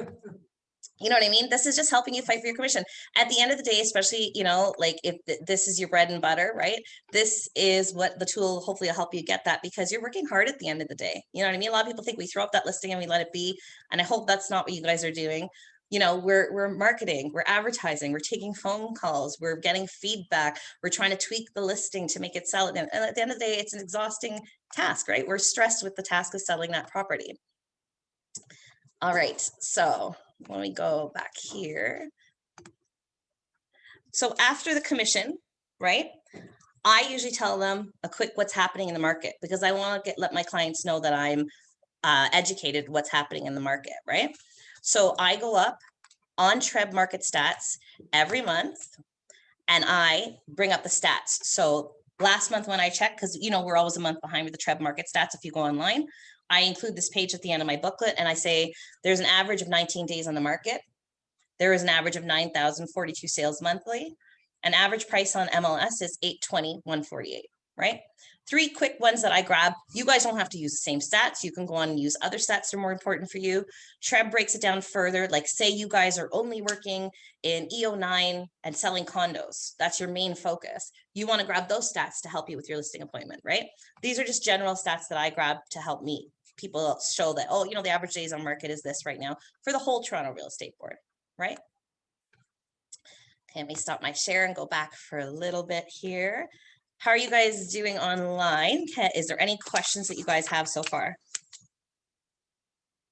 you know what I mean? This is just helping you fight for your commission. At the end of the day, especially, like if this is your bread and butter, right? This is what the tool hopefully will help you get that, because you're working hard at the end of the day. You know what I mean? A lot of people think we throw up that listing and we let it be. And I hope that's not what you guys are doing. We're marketing, we're advertising, we're taking phone calls, we're getting feedback, we're trying to tweak the listing to make it sell. And at the end of the day, it's an exhausting task, right? We're stressed with the task of selling that property. All right, so let me go back here. So after the commission, right, I usually tell them a quick what's happening in the market, because I want to let my clients know that I'm educated what's happening in the market, right? So I go up on Treb Market Stats every month and I bring up the stats. So last month when I checked, because we're always a month behind with the Treb Market Stats if you go online, I include this page at the end of my booklet, and I say there's an average of 19 days on the market. There is an average of 9,042 sales monthly. An average price on MLS is $820, $148, right? 3 quick ones that I grab. You guys don't have to use the same stats. You can go on and use other stats that are more important for you. Treb breaks it down further. Like say you guys are only working in EO9 and selling condos. That's your main focus. You want to grab those stats to help you with your listing appointment, right? These are just general stats that I grab to help me. People show that, oh, the average days on market is this right now for the whole Toronto Real Estate Board, right? Okay, let me stop my share and go back for a little bit here. How are you guys doing online? Is there any questions that you guys have so far?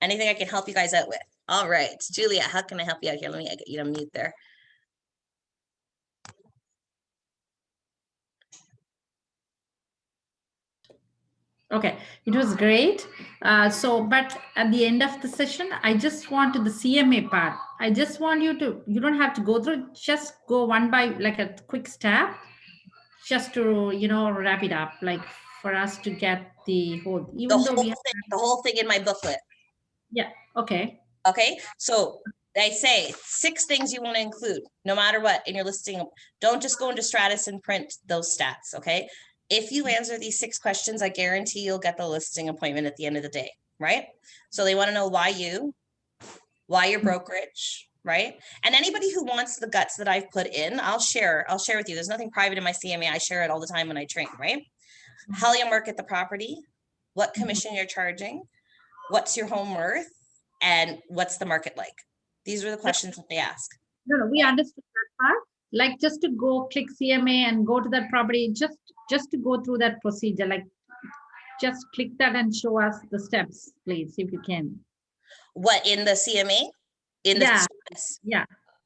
Anything I can help you guys out with? All right, Julia, how can I help you out here? Let me get you to mute there. Okay, it was great. But at the end of the session, I just wanted the CMA part. I just want you don't have to go through, just go one by like a quick step, just to, wrap it up, like for us to get the whole, even though we have, The whole thing in my booklet. yeah, okay. Okay, so I say 6 things you want to include no matter what in your listing. Don't just go into Stratus and print those stats, okay? If you answer these 6 questions, I guarantee you'll get the listing appointment at the end of the day, right? So they want to know why your brokerage, right? And anybody who wants the guts that I've put in, I'll share with you. There's nothing private in my CMA. I share it all the time when I train, right? How you market the property, what commission you're charging, what's your home worth, and what's the market like? These are the questions that they ask. No, we understood that part. Like just to go click CMA and go to that property, just to go through that procedure, like just click that and show us the steps, please, if you can. What, in the CMA? Yeah.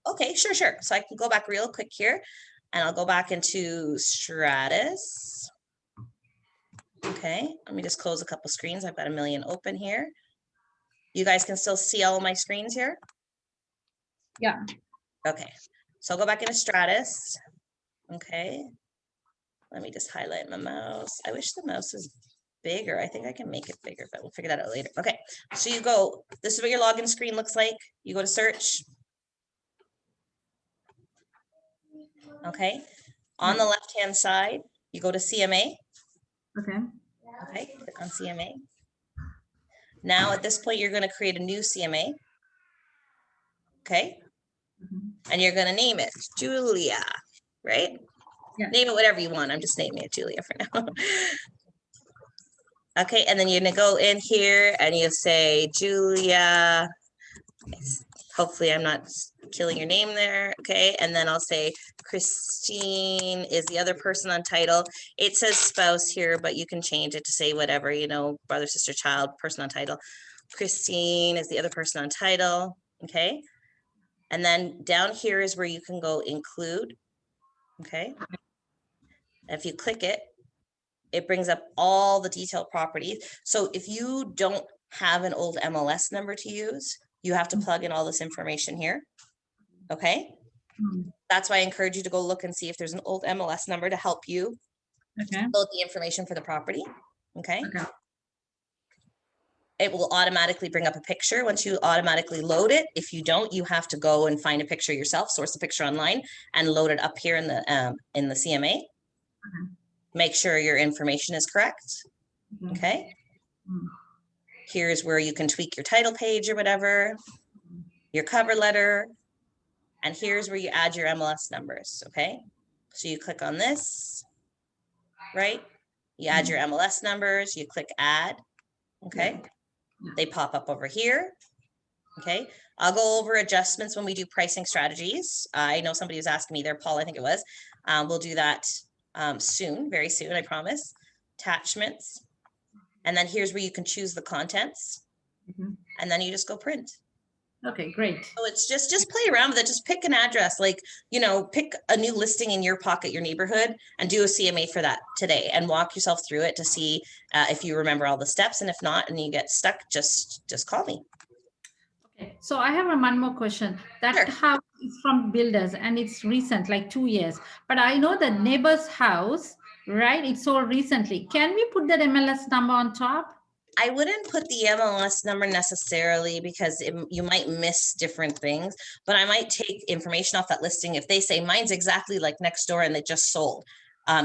Okay, sure. So I can go back real quick here, and I'll go back into Stratus. Okay, let me just close a couple screens. I've got a million open here. You guys can still see all of my screens here? Yeah. Okay, so I'll go back into Stratus. Okay. Let me just highlight my mouse. I wish the mouse was bigger. I think I can make it bigger, but we'll figure that out later. Okay, so you go, this is what your login screen looks like. You go to search. Okay, on the left-hand side, you go to CMA. Okay. Okay, click on CMA. Now at this point, you're going to create a new CMA. Okay, Mhm. and you're going to name it Julia, right? Yeah. Name it whatever you want. I'm just naming it Julia for now. Okay, and then you're going to go in here and you say Julia. Hopefully I'm not killing your name there. Okay, and then I'll say Christine is the other person on title. It says spouse here, but you can change it to say whatever, you know, brother, sister, child, person on title. Christine is the other person on title. Okay, and then down here is where you can go include. Okay, if you click it, it brings up all the detailed properties. So if you don't have an old MLS number to use, you have to plug in all this information here. Okay, Mm. that's why I encourage you to go look and see if there's an old MLS number to help you Okay. load the information for the property. Okay, Okay. it will automatically bring up a picture once you automatically load it. If you don't, you have to go and find a picture yourself, source the picture online and load it up here in the CMA. Make sure your information is correct. Mhm. Okay, Mm. here's where you can tweak your title page or whatever, your cover letter, and here's where you add your MLS numbers. Okay, so you click on this, right? You add your MLS numbers, you click add. Okay, they pop up over here. Okay, I'll go over adjustments when we do pricing strategies. I know somebody was asking me there, Paul, I think it was. We'll do that soon, very soon, I promise. Attachments. And then here's where you can choose the contents. Mhm. And then you just go print. Okay, great. So it's just play around with it. Just pick an address, like, you know, pick a new listing in your pocket, your neighborhood, and do a CMA for that today and walk yourself through it to see if you remember all the steps. And if not, and you get stuck, just call me. Okay, so I have one more question. That Sure. house is from builders and it's recent, like 2 years. But I know the neighbor's house, right? It's sold recently. Can we put that MLS number on top? I wouldn't put the MLS number necessarily because you might miss different things, but I might take information off that listing. If they say mine's exactly like next door and they just sold,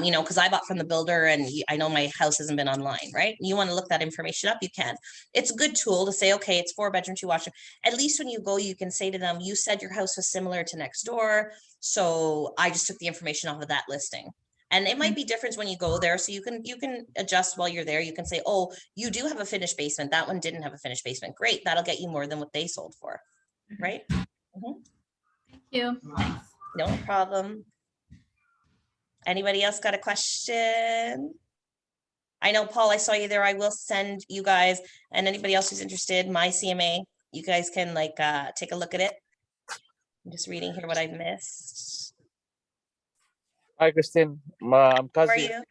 you know, because I bought from the builder and I know my house hasn't been online, right? You want to look that information up, you can. It's a good tool to say, okay, it's 4-bedroom, 2-washroom. At least when you go, you can say to them, you said your house was similar to next door. So I just took the information off of that listing. And it might be different when you go there. So you can adjust while you're there. You can say, oh, you do have a finished basement. That one didn't have a finished basement. Great. That'll get you more than what they sold for. Right? Thank you. Thanks. No problem. Anybody else got a question? I know, Paul, I saw you there. I will send you guys and anybody else who's interested, my CMA. You guys can like take a look at it. I'm just reading here what I've missed. Hi, Christine. I'm How are Kazi. you?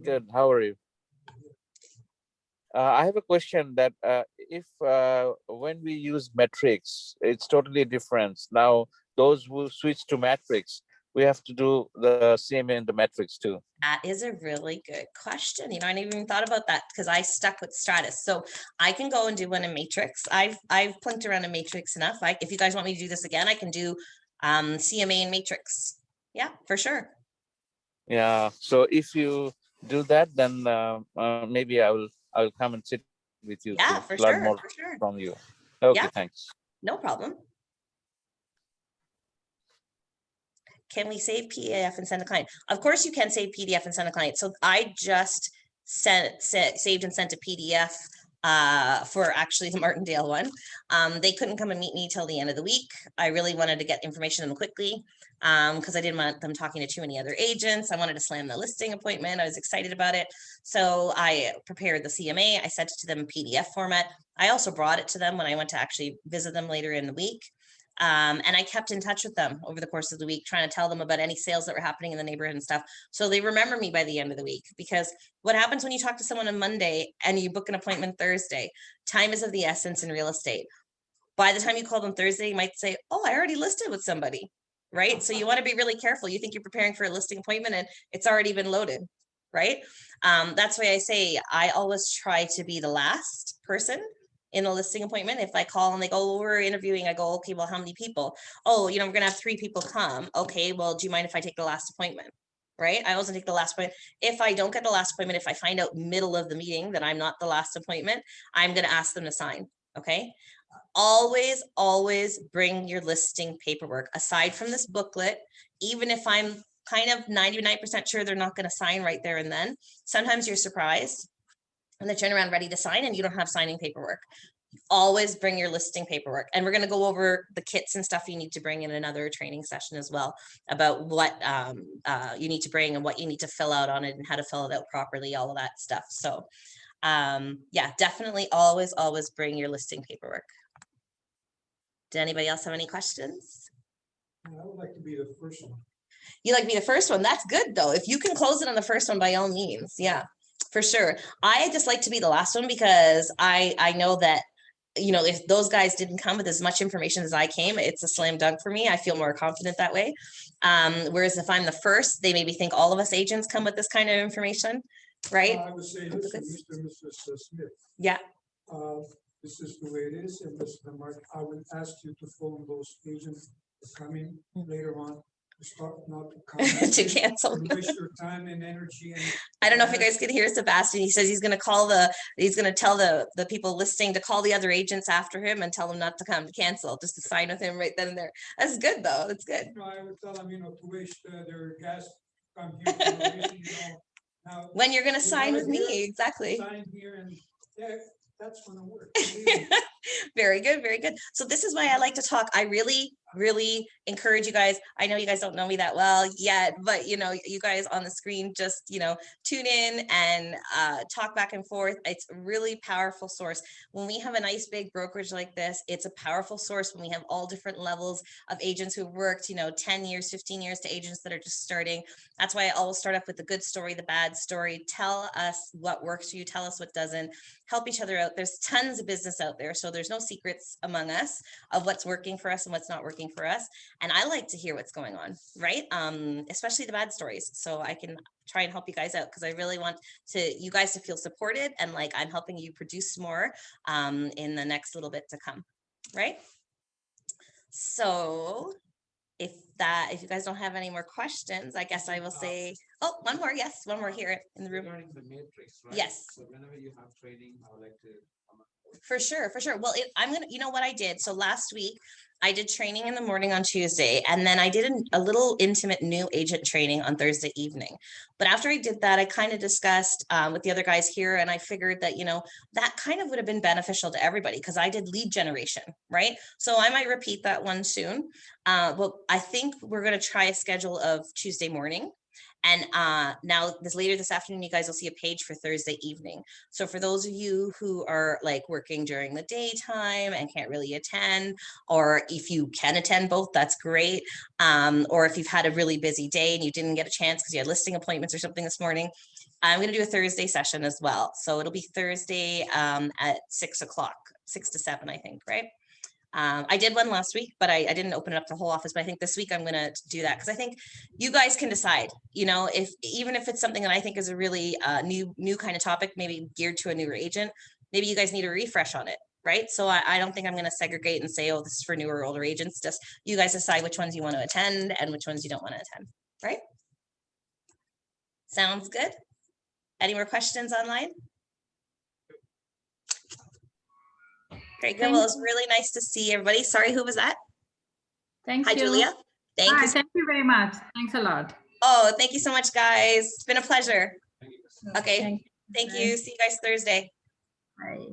Good. How are you? I have a question that if when we use metrics, it's totally different. Now, those who switch to matrix, we have to do the same in the metrics too. That is a really good question. You know, I never even thought about that because I stuck with Stratus. So I can go and do one in Matrix. I've plinked around in Matrix enough. If you guys want me to do this again, I can do CMA in Matrix. Yeah, for sure. Yeah. So if you do that, then maybe I will come and sit with you Yeah, to for learn sure. more For sure. from you. Okay. Yeah. Thanks. No problem. Can we save PDF and send a client? Of course you can save PDF and send a client. So I just saved and sent a PDF for actually the Martindale one. They couldn't come and meet me till the end of the week. I really wanted to get information to them quickly because I didn't want them talking to too many other agents. I wanted to slam the listing appointment. I was excited about it. So I prepared the CMA. I sent it to them in PDF format. I also brought it to them when I went to actually visit them later in the week. And I kept in touch with them over the course of the week, trying to tell them about any sales that were happening in the neighborhood and stuff. So they remember me by the end of the week, because what happens when you talk to someone on Monday and you book an appointment Thursday? Time is of the essence in real estate. By the time you call them Thursday, you might say, oh, I already listed with somebody. right? So you want to be really careful. You think you're preparing for a listing appointment and it's already been loaded, right? That's why I say I always try to be the last person in a listing appointment. If I call and they go, well, we're interviewing, I go, okay, well, how many people? Oh, we're gonna have 3 people come. Okay, well, do you mind if I take the last appointment? Right? I always take the last appointment. If I don't get the last appointment, if I find out middle of the meeting that I'm not the last appointment, I'm gonna ask them to sign. Okay. Always bring your listing paperwork. Aside from this booklet, even if I'm kind of 99% sure they're not going to sign right there and then, sometimes you're surprised and they turn around ready to sign and you don't have signing paperwork. Always bring your listing paperwork. And we're going to go over the kits and stuff you need to bring in another training session as well about what you need to bring and what you need to fill out on it and how to fill it out properly, all of that stuff. So yeah, definitely always bring your listing paperwork. Did anybody else have any questions? I would like to be the first one. You like to be the first one? That's good though. If you can close it on the first one, by all means. Yeah, for sure. I just like to be the last one because I know that, if those guys didn't come with as much information as I came, it's a slam dunk for me. I feel more confident that way. Whereas if I'm the first, they maybe think all of us agents come with this kind of information, right? I would say, listen, Mr. and Mrs. Smith. Yeah. This is the way it is, and this is the mark. I would ask you to phone those agents to come in later on, to start not to come to cancel. and waste your time and energy. And I don't know if you guys could hear Sebastian. He says he's going to tell the people listing to call the other agents after him and tell them not to come, to cancel, just to sign with him right then and there. That's good though. That's good. I would tell them, to waste their gas. Come here, now, when you're going to sign with me, exactly. Sign here and yeah. That's gonna work. Very good, very good. So this is why I like to talk. I really encourage you guys. I know you guys don't know me that well yet, but you guys on the screen, just tune in and talk back and forth. It's a really powerful source. When we have a nice big brokerage like this, it's a powerful source when we have all different levels of agents who've worked 10 years, 15 years, to agents that are just starting. That's why I always start off with the good story, the bad story. Tell us what works for you, tell us what doesn't. Help each other out. There's tons of business out there, so there's no secrets among us of what's working for us and what's not working for us. And I like to hear what's going on, right? Especially the bad stories, so I can try and help you guys out, because I really want you guys to feel supported and like I'm helping you produce more in the next little bit to come, right? So if you guys don't have any more questions, I guess I will say, oh, one more. Yes, one more here in the room. Regarding the matrix, right? Yes. So whenever you have training, I would like to come up. For sure. Well, I'm going to, what I did. So last week I did training in the morning on Tuesday, and then I did a little intimate new agent training on Thursday evening. But after I did that, I kind of discussed with the other guys here, and I figured that, that kind of would have been beneficial to everybody, because I did lead generation, right? So I might repeat that one soon. Well, I think we're going to try a schedule of Tuesday morning. And now later this afternoon, you guys will see a page for Thursday evening. So for those of you who are like working during the daytime and can't really attend, or if you can attend both, that's great. Or if you've had a really busy day and you didn't get a chance because you had listing appointments or something this morning, I'm going to do a Thursday session as well. So it'll be Thursday at 6 o'clock, 6 to 7, I think, right? I did one last week, but I didn't open it up to the whole office. But I think this week I'm going to do that, because I think you guys can decide, even if it's something that I think is a really new kind of topic, maybe geared to a newer agent, maybe you guys need a refresh on it, right? So I don't think I'm going to segregate and say, oh, this is for newer or older agents. Just you guys decide which ones you want to attend and which ones you don't want to attend, right? Sounds good. Any more questions online? Great, good. Well, it's really nice to see everybody. Sorry, who was that? Thank Hi, you. Julia. Thank you. Thank you very much. Thanks a lot. Oh, thank you so much, guys. It's been a pleasure. Thank you. Okay. Thank you. See you guys Thursday. Bye.